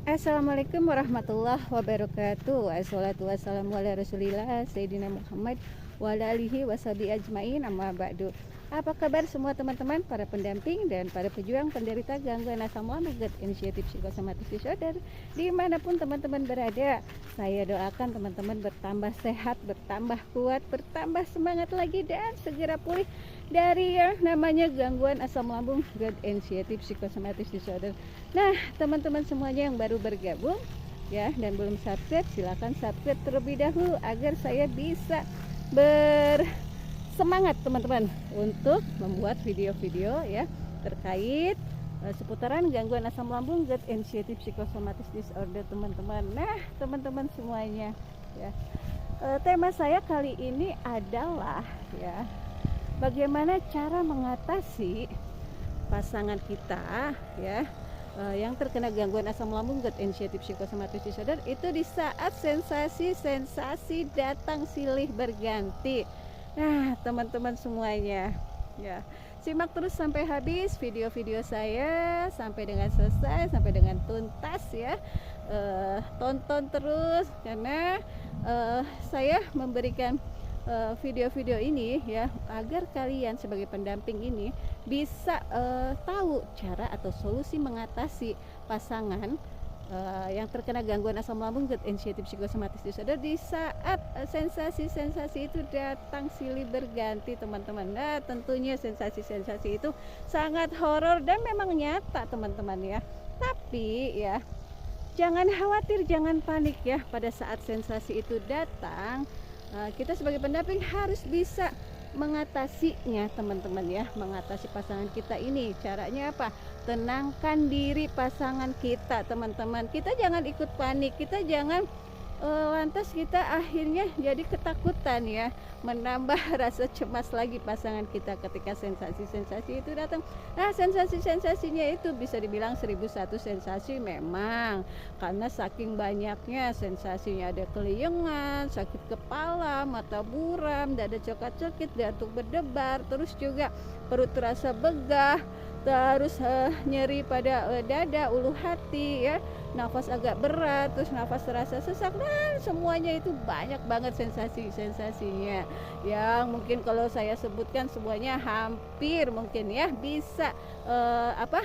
Assalamualaikum warahmatullahi wabarakatuh. Assalatu wassalamu ala rasulillah Sayyidina Muhammad wa ala alihi washabi ajmain, amma ba'du. Apa kabar semua teman-teman, para pendamping dan para pejuang penderita gangguan asam lambung GERD inisiatif psikosomatis disorder dimanapun teman-teman berada. Saya doakan teman-teman bertambah sehat, bertambah kuat, bertambah semangat lagi dan segera pulih dari yang namanya gangguan asam lambung GERD inisiatif psikosomatis disorder. Nah, teman-teman semuanya yang baru bergabung ya dan belum subscribe, silakan subscribe terlebih dahulu agar saya bisa bersemangat teman-teman untuk membuat video-video ya terkait seputaran gangguan asam lambung GERD inisiatif psikosomatis disorder teman-teman. Nah, teman-teman semuanya ya, tema saya kali ini adalah ya, bagaimana cara mengatasi pasangan kita ya yang terkena gangguan asam lambung GERD inisiatif psikosomatis disorder itu di saat sensasi datang silih berganti. Nah, teman-teman semuanya ya, simak terus sampai habis video-video saya sampai dengan selesai, sampai dengan tuntas ya. Tonton terus karena saya memberikan video-video ini ya agar kalian sebagai pendamping ini bisa tahu cara atau solusi mengatasi pasangan yang terkena gangguan asam lambung GERD inisiatif psikosomatis disorder di saat sensasi-sensasi itu datang silih berganti teman-teman. Nah, tentunya sensasi-sensasi itu sangat horor dan memang nyata teman-teman ya. Tapi ya, jangan khawatir, jangan panik ya pada saat sensasi itu datang. Kita sebagai pendamping harus bisa mengatasinya teman-teman ya, mengatasi pasangan kita ini. Caranya apa? Tenangkan diri pasangan kita teman-teman. Kita jangan ikut panik, kita jangan lantas kita akhirnya jadi ketakutan ya, menambah rasa cemas lagi pasangan kita ketika sensasi-sensasi itu datang. Nah, sensasi-sensasinya itu bisa dibilang 1001 sensasi memang, karena saking banyaknya sensasinya. Ada keliengan, sakit kepala, mata buram, dada coklat-coklat, jantung berdebar, terus juga perut terasa begah, terus nyeri pada dada, ulu hati ya, nafas agak berat, terus nafas terasa sesak, dan semuanya itu banyak banget sensasinya yang mungkin kalau saya sebutkan semuanya hampir mungkin ya bisa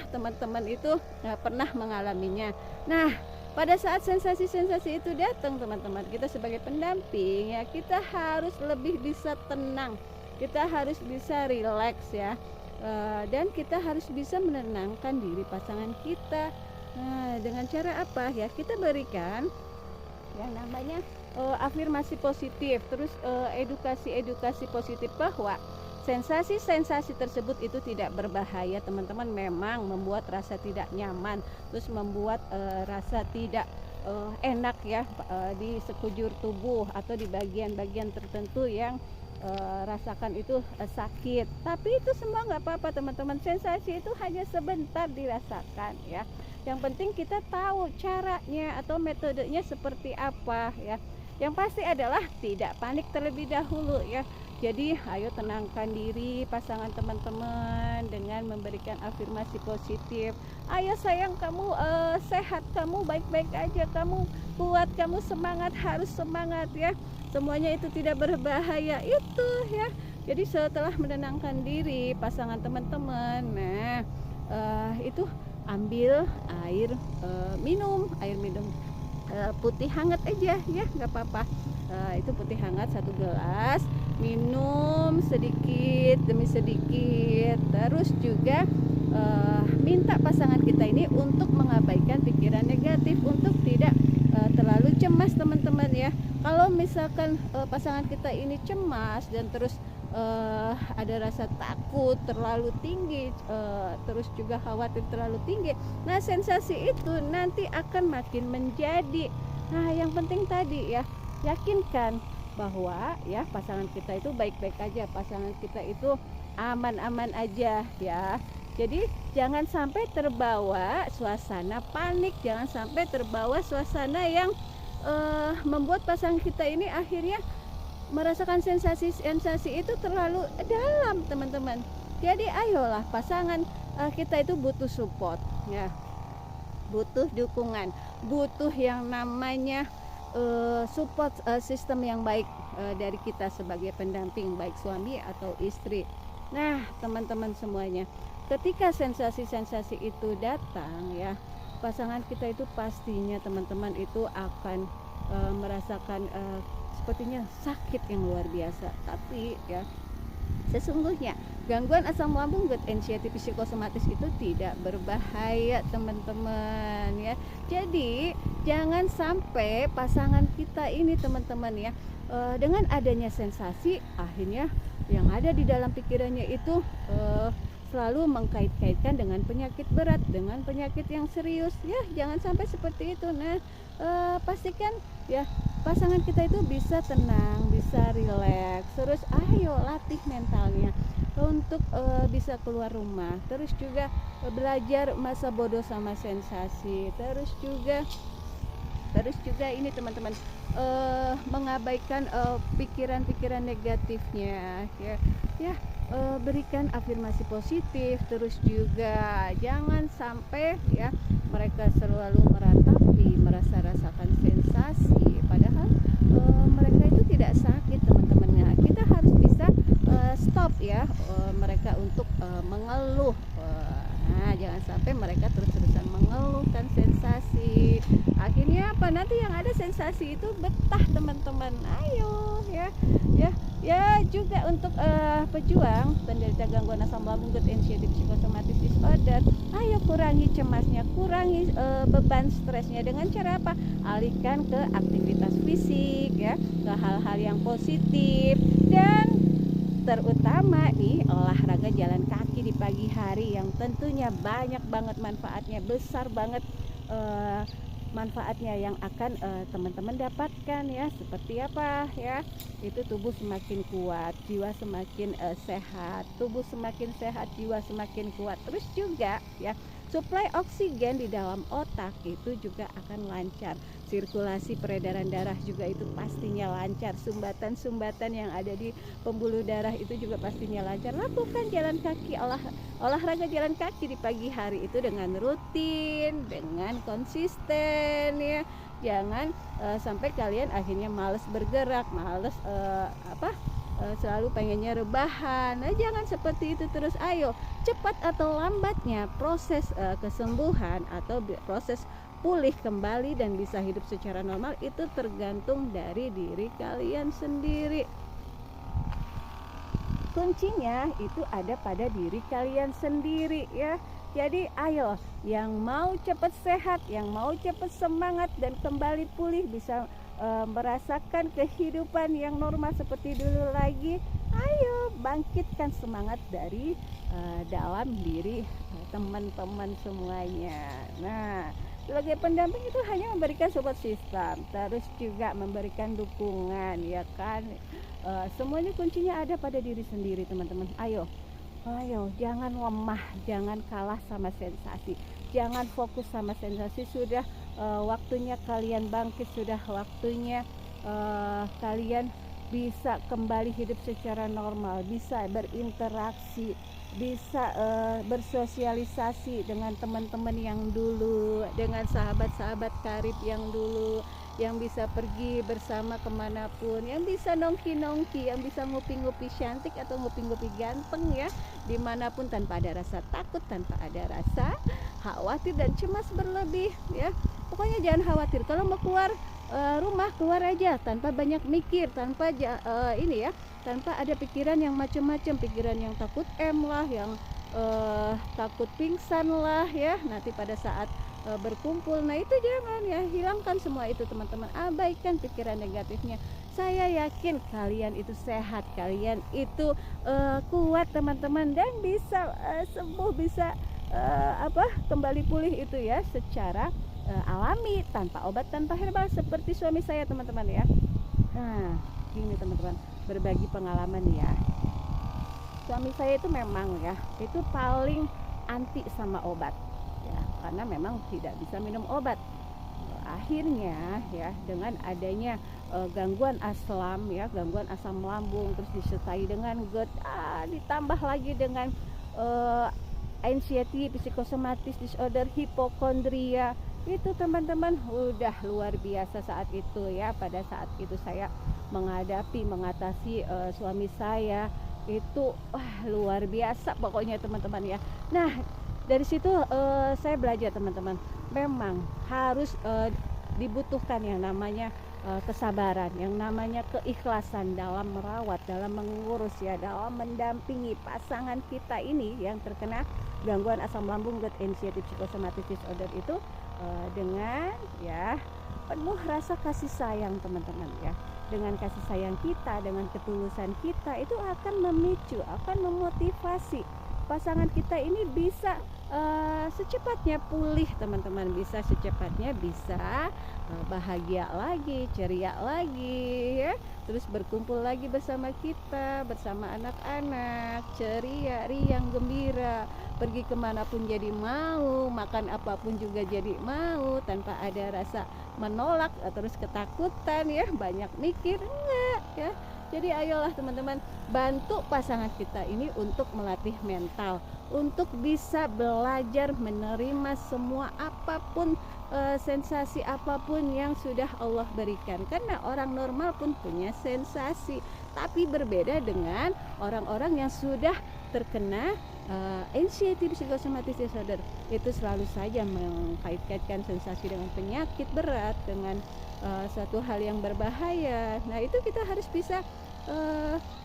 teman-teman itu pernah mengalaminya. Nah, pada saat sensasi-sensasi itu datang teman-teman, kita sebagai pendamping ya, kita harus lebih bisa tenang, kita harus bisa rileks ya, dan kita harus bisa menenangkan diri pasangan kita. Nah, dengan cara apa ya? Kita berikan yang namanya afirmasi positif, terus edukasi positif bahwa sensasi-sensasi tersebut itu tidak berbahaya teman-teman. Memang membuat rasa tidak nyaman, terus membuat rasa tidak enak ya di sekujur tubuh atau di bagian-bagian tertentu yang rasakan itu sakit. Tapi itu semua nggak apa-apa teman-teman. Sensasi itu hanya sebentar dirasakan ya. Yang penting kita tahu caranya atau metodenya seperti apa ya. Yang pasti adalah tidak panik terlebih dahulu ya. Jadi ayo tenangkan diri pasangan teman-teman dengan memberikan afirmasi positif. Ayo sayang, kamu sehat, kamu baik-baik aja, kamu kuat, kamu semangat, harus semangat ya. Semuanya itu tidak berbahaya itu ya. Jadi setelah menenangkan diri pasangan teman-teman, nah itu ambil air minum putih hangat aja ya, nggak apa-apa. Itu putih hangat 1 gelas, minum sedikit demi sedikit. Terus juga minta pasangan kita ini untuk mengabaikan pikiran negatif, untuk tidak terlalu cemas teman-teman ya. Kalau misalkan pasangan kita ini cemas dan terus ada rasa takut terlalu tinggi, terus juga khawatir terlalu tinggi, nah sensasi itu nanti akan makin menjadi. Nah, yang penting tadi ya, yakinkan bahwa ya pasangan kita itu baik-baik aja, pasangan kita itu aman-aman aja ya. Jadi jangan sampai terbawa suasana panik, jangan sampai terbawa suasana yang membuat pasangan kita ini akhirnya merasakan sensasi itu terlalu dalam teman-teman. Jadi ayolah pasangan kita itu butuh support ya. butuh dukungan, butuh yang namanya support system yang baik dari kita sebagai pendamping, baik suami atau istri. Nah, teman-teman semuanya, ketika sensasi-sensasi itu datang ya, pasangan kita itu pastinya teman-teman itu akan merasakan sepertinya sakit yang luar biasa. Tapi ya, sesungguhnya gangguan asam lambung gut anxiety psikosomatis itu tidak berbahaya teman-teman ya. Jadi jangan sampai pasangan kita ini teman-teman ya, dengan adanya sensasi akhirnya yang ada di dalam pikirannya itu selalu mengkait-kaitkan dengan penyakit berat, dengan penyakit yang serius ya. Jangan sampai seperti itu. Nah, pastikan ya pasangan kita itu bisa tenang, bisa rileks. Terus ayo latih mentalnya untuk bisa keluar rumah. Terus juga belajar masa bodoh sama sensasi. Terus juga ini teman-teman, mengabaikan pikiran-pikiran negatifnya ya. Berikan afirmasi positif. Terus juga jangan sampai ya mereka selalu meratapi, rasakan sensasi padahal mereka itu tidak sakit teman-teman. Kita harus bisa stop ya mereka untuk mengeluh. Nah, jangan sampai mereka terus-terusan mengeluhkan sensasi. Akhirnya apa? Nanti yang ada sensasi itu betah teman-teman. Ayo ya juga untuk pejuang penderita gangguan asam lambung gut anxiety psikosomatis disorder, ayo kurangi cemasnya, kurangi beban stresnya dengan cara apa? Alihkan ke aktivitas fisik ya, ke hal-hal yang positif, dan terutama nih olahraga jalan kaki di pagi hari yang tentunya banyak banget manfaatnya, besar banget manfaatnya yang akan teman-teman dapatkan ya. Seperti apa ya? Itu tubuh semakin kuat, jiwa semakin sehat. Tubuh semakin sehat, jiwa semakin kuat. Terus juga ya, suplai oksigen di dalam otak itu juga akan lancar. Sirkulasi peredaran darah juga itu pastinya lancar. Sumbatan-sumbatan yang ada di pembuluh darah itu juga pastinya lancar. Lakukan jalan kaki, olahraga jalan kaki di pagi hari itu dengan rutin, dengan konsisten ya. Jangan sampai kalian akhirnya malas bergerak, malas selalu pengennya rebahan. Nah, jangan seperti itu terus. Ayo, cepat atau lambatnya proses kesembuhan atau proses pulih kembali dan bisa hidup secara normal itu tergantung dari diri kalian sendiri. Kuncinya itu ada pada diri kalian sendiri ya. Jadi ayo, yang mau cepat sehat, yang mau cepat semangat dan kembali pulih, bisa merasakan kehidupan yang normal seperti dulu lagi, ayo bangkitkan semangat dari dalam diri teman-teman semuanya. Nah, sebagai pendamping itu hanya memberikan support system, terus juga memberikan dukungan ya kan. Semuanya kuncinya ada pada diri sendiri teman-teman. Ayo jangan lemah, jangan kalah sama sensasi, jangan fokus sama sensasi. Sudah waktunya kalian bangkit, sudah waktunya kalian bisa kembali hidup secara normal, bisa berinteraksi, bisa bersosialisasi dengan teman-teman yang dulu, dengan sahabat-sahabat karib yang dulu, yang bisa pergi bersama kemanapun, yang bisa nongki-nongki, yang bisa ngupi-ngupi cantik atau ngupi-ngupi ganteng ya, dimanapun tanpa ada rasa takut, tanpa ada rasa khawatir dan cemas berlebih ya. Pokoknya jangan khawatir, kalau mau keluar rumah, keluar aja tanpa banyak mikir, tanpa tanpa ada pikiran yang macam-macam, pikiran yang takut lah, yang takut pingsan lah ya nanti pada saat berkumpul. Nah, itu jangan ya, hilangkan semua itu teman-teman, abaikan pikiran negatifnya. Saya yakin kalian itu sehat, kalian itu kuat teman-teman, dan bisa sembuh, bisa kembali pulih itu ya secara alami, tanpa obat, tanpa herbal, seperti suami saya teman-teman ya. Nah, gini teman-teman, berbagi pengalaman ya. Suami saya itu memang ya, itu paling anti sama obat ya, karena memang tidak bisa minum obat. Akhirnya ya, dengan adanya gangguan asam ya, gangguan asam lambung, terus disertai dengan GERD, ditambah lagi dengan anxiety, psikosomatis disorder, hipokondria, itu teman-teman udah luar biasa saat itu ya. Pada saat itu saya mengatasi suami saya itu luar biasa pokoknya teman-teman ya. Nah dari situ saya belajar teman-teman, memang harus dibutuhkan yang namanya kesabaran, yang namanya keikhlasan dalam merawat, dalam mengurus ya, dalam mendampingi pasangan kita ini yang terkena gangguan asam lambung gut anxiety psikosomatis disorder itu dengan ya penuh rasa kasih sayang teman-teman ya. Dengan kasih sayang kita, dengan ketulusan kita, itu akan memicu, akan memotivasi pasangan kita ini bisa secepatnya pulih teman-teman, bisa secepatnya bisa bahagia lagi, ceria lagi ya, terus berkumpul lagi bersama kita, bersama anak-anak, ceria, riang, gembira, pergi kemanapun jadi mau, makan apapun juga jadi mau, tanpa ada rasa menolak terus ketakutan ya, banyak mikir enggak ya. Jadi ayolah teman-teman, bantu pasangan kita ini untuk melatih mental, untuk bisa belajar menerima semua apapun sensasi apapun yang sudah Allah berikan. Karena orang normal pun punya sensasi, tapi berbeda dengan orang-orang yang sudah terkena anxiety psikosomatis disorder. Itu selalu saja mengkait-kaitkan sensasi dengan penyakit berat, dengan suatu hal yang berbahaya. Nah itu kita harus bisa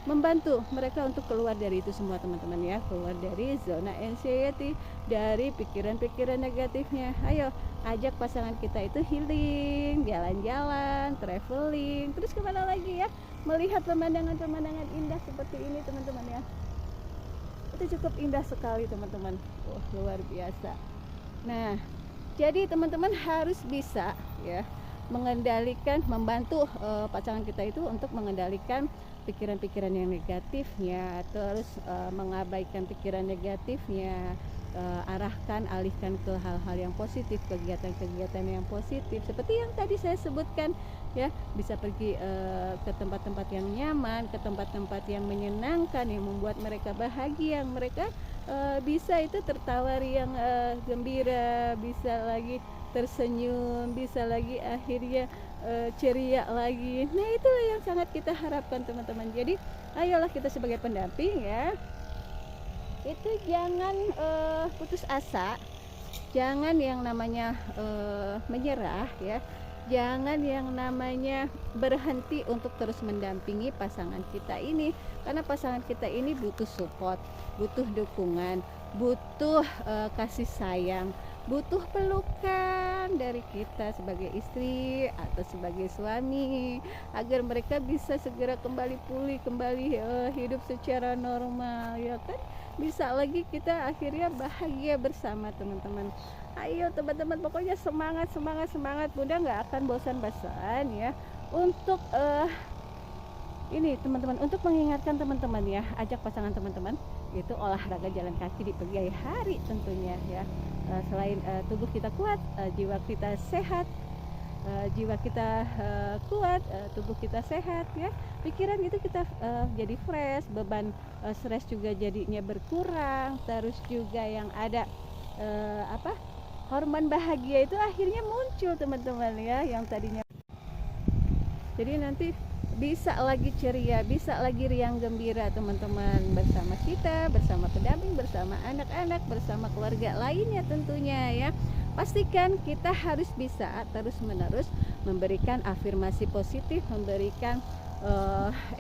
membantu mereka untuk keluar dari itu semua teman-teman ya, keluar dari zona anxiety, dari pikiran-pikiran negatifnya. Ayo ajak pasangan kita itu healing, jalan-jalan, traveling, terus kemana lagi ya, melihat pemandangan-pemandangan indah seperti ini teman-teman ya. Itu cukup indah sekali teman-teman, luar biasa. Nah jadi teman-teman harus bisa ya mengendalikan, membantu pasangan kita itu untuk mengendalikan pikiran-pikiran yang negatifnya, terus mengabaikan pikiran negatifnya, alihkan ke hal-hal yang positif, kegiatan-kegiatan yang positif seperti yang tadi saya sebutkan ya. Bisa pergi ke tempat-tempat yang nyaman, ke tempat-tempat yang menyenangkan, yang membuat mereka bahagia, yang mereka bisa itu tertawa yang gembira, bisa lagi tersenyum, bisa lagi akhirnya ceria lagi. Nah itulah yang sangat kita harapkan teman-teman. Jadi ayolah kita sebagai pendamping ya, itu jangan putus asa, jangan yang namanya menyerah ya, jangan yang namanya berhenti untuk terus mendampingi pasangan kita ini. Karena pasangan kita ini butuh support, butuh dukungan, butuh kasih sayang, butuh pelukan dari kita sebagai istri atau sebagai suami, agar mereka bisa segera kembali pulih, kembali hidup secara normal ya kan, bisa lagi kita akhirnya bahagia bersama teman-teman. Ayo teman-teman, pokoknya semangat, Bunda nggak akan bosan-bosan ya untuk ini teman-teman, untuk mengingatkan teman-teman ya, ajak pasangan teman-teman itu olahraga jalan kaki di pagi hari tentunya ya. Selain tubuh kita kuat, jiwa kita sehat, jiwa kita kuat, tubuh kita sehat ya, pikiran itu kita jadi fresh, beban stres juga jadinya berkurang, terus juga yang ada hormon bahagia itu akhirnya muncul teman-teman ya, yang tadinya jadi nanti bisa lagi ceria, bisa lagi riang gembira teman-teman, bersama kita, bersama pendamping, bersama anak-anak, bersama keluarga lainnya tentunya ya. Pastikan kita harus bisa terus-menerus memberikan afirmasi positif, memberikan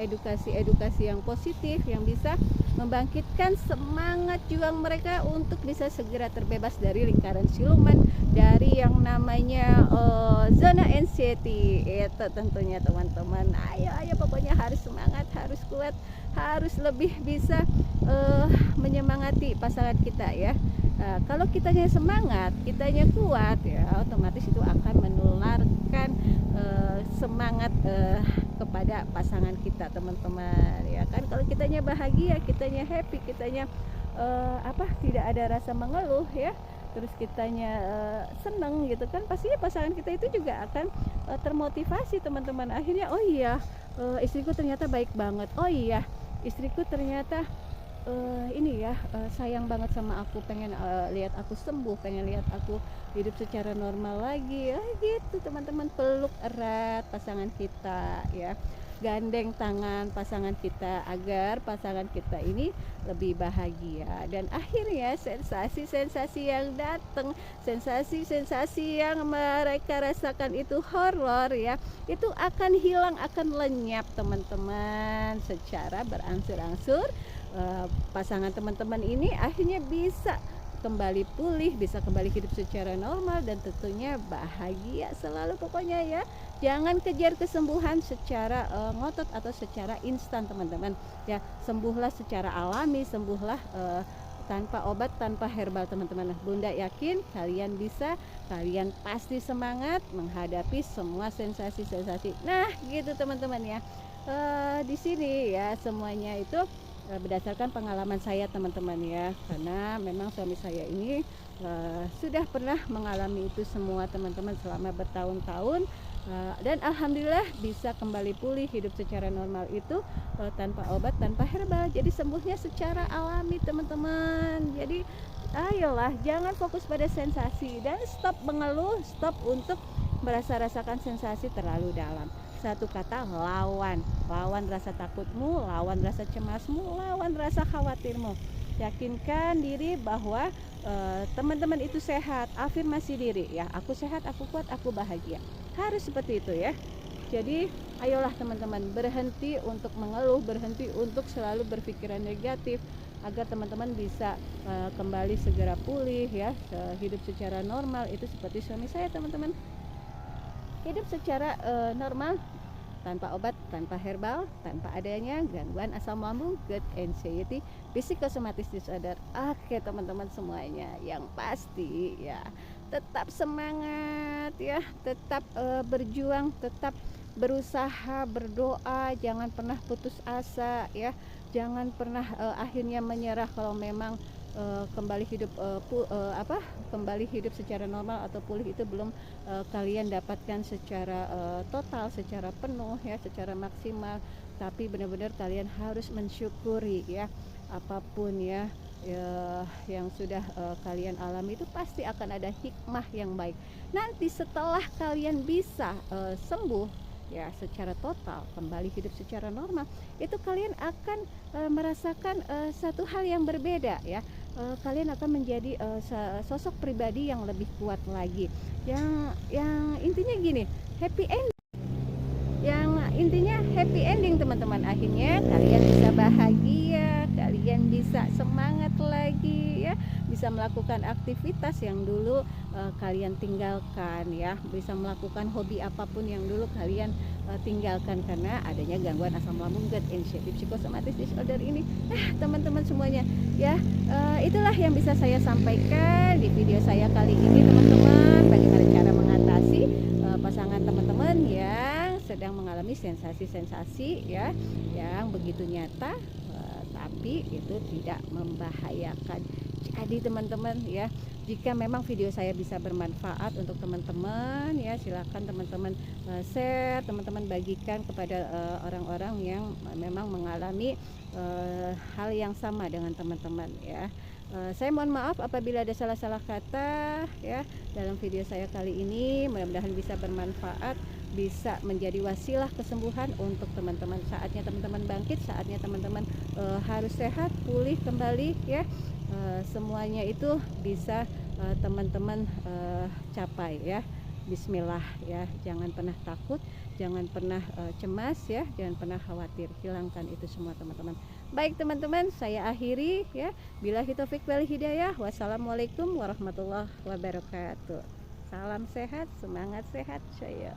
edukasi yang positif yang bisa membangkitkan semangat juang mereka untuk bisa segera terbebas dari lingkaran siluman, dari yang namanya zona anxiety itu tentunya teman-teman. Ayo pokoknya harus semangat, harus kuat, harus lebih bisa menyemangati pasangan kita ya. Kalau kitanya semangat, kitanya kuat ya, otomatis itu akan menularkan semangat kepada pasangan kita teman-teman ya kan. Kalau kitanya bahagia, kitanya happy, kitanya tidak ada rasa mengeluh ya, terus kitanya seneng gitu kan, pastinya pasangan kita itu juga akan termotivasi teman-teman. Akhirnya oh iya, istriku ternyata baik banget, oh iya istriku ternyata ini ya, sayang banget sama aku, pengen lihat aku sembuh, pengen lihat aku hidup secara normal lagi, gitu teman-teman. Peluk erat pasangan kita ya, gandeng tangan pasangan kita agar pasangan kita ini lebih bahagia. Dan akhirnya sensasi-sensasi yang datang, sensasi-sensasi yang mereka rasakan itu horor ya, itu akan hilang, akan lenyap teman-teman, secara berangsur-angsur. Pasangan teman-teman ini akhirnya bisa kembali pulih, bisa kembali hidup secara normal, dan tentunya bahagia selalu pokoknya ya. Jangan kejar kesembuhan secara ngotot atau secara instan teman-teman ya. Sembuhlah secara alami, sembuhlah tanpa obat, tanpa herbal teman-teman. Bunda yakin kalian bisa, kalian pasti semangat menghadapi semua sensasi-sensasi. Nah gitu teman-teman ya. Di sini ya semuanya itu berdasarkan pengalaman saya teman-teman ya, karena memang suami saya ini sudah pernah mengalami itu semua teman-teman selama bertahun-tahun, dan alhamdulillah bisa kembali pulih hidup secara normal itu tanpa obat, tanpa herbal. Jadi sembuhnya secara alami teman-teman. Jadi ayolah, jangan fokus pada sensasi dan stop mengeluh, stop untuk merasa-rasakan sensasi terlalu dalam. Satu kata, lawan rasa takutmu, lawan rasa cemasmu, lawan rasa khawatirmu. Yakinkan diri bahwa teman-teman itu sehat. Afirmasi diri ya, aku sehat, aku kuat, aku bahagia. Harus seperti itu ya. Jadi ayolah teman-teman, berhenti untuk mengeluh, berhenti untuk selalu berpikiran negatif, agar teman-teman bisa kembali segera pulih ya, hidup secara normal. Itu seperti suami saya teman-teman, hidup secara normal, tanpa obat, tanpa herbal, tanpa adanya gangguan asam lambung, gut anxiety, psychosomatic disorder. Oke teman-teman semuanya, yang pasti ya tetap semangat ya, tetap berjuang, tetap berusaha, berdoa, jangan pernah putus asa ya, jangan pernah akhirnya menyerah kalau memang kembali hidup kembali hidup secara normal atau pulih itu belum kalian dapatkan secara total, secara penuh ya, secara maksimal. Tapi benar-benar kalian harus mensyukuri ya, apapun ya, yang sudah kalian alami itu pasti akan ada hikmah yang baik. Nanti setelah kalian bisa sembuh ya secara total, kembali hidup secara normal, itu kalian akan merasakan satu hal yang berbeda ya. Kalian akan menjadi sosok pribadi yang lebih kuat lagi, yang intinya gini, happy end, yang intinya happy ending teman-teman. Akhirnya kalian bisa bahagia, kalian bisa semangat lagi ya, bisa melakukan aktivitas yang dulu kalian tinggalkan ya, bisa melakukan hobi apapun yang dulu kalian tinggalkan karena adanya gangguan asam lambung, gut anxiety, psychosomatic disorder ini. Teman-teman semuanya ya, itulah yang bisa saya sampaikan di video saya kali ini teman-teman, bagaimana cara mengatasi pasangan teman-teman yang sedang mengalami sensasi-sensasi ya, yang begitu nyata tapi itu tidak membahayakan. Jadi teman-teman ya, jika memang video saya bisa bermanfaat untuk teman-teman ya, silakan teman-teman share, teman-teman bagikan kepada orang-orang yang memang mengalami hal yang sama dengan teman-teman ya. Saya mohon maaf apabila ada salah-salah kata ya dalam video saya kali ini. Mudah-mudahan bisa bermanfaat, bisa menjadi wasilah kesembuhan untuk teman-teman. Saatnya teman-teman bangkit, saatnya teman-teman harus sehat, pulih kembali ya. Semuanya itu bisa teman-teman capai ya. Bismillah ya, jangan pernah takut, jangan pernah cemas ya, jangan pernah khawatir. Hilangkan itu semua teman-teman. Baik teman-teman, saya akhiri ya. Billahi taufik wal hidayah. Wassalamualaikum warahmatullahi wabarakatuh. Salam sehat, semangat sehat saya.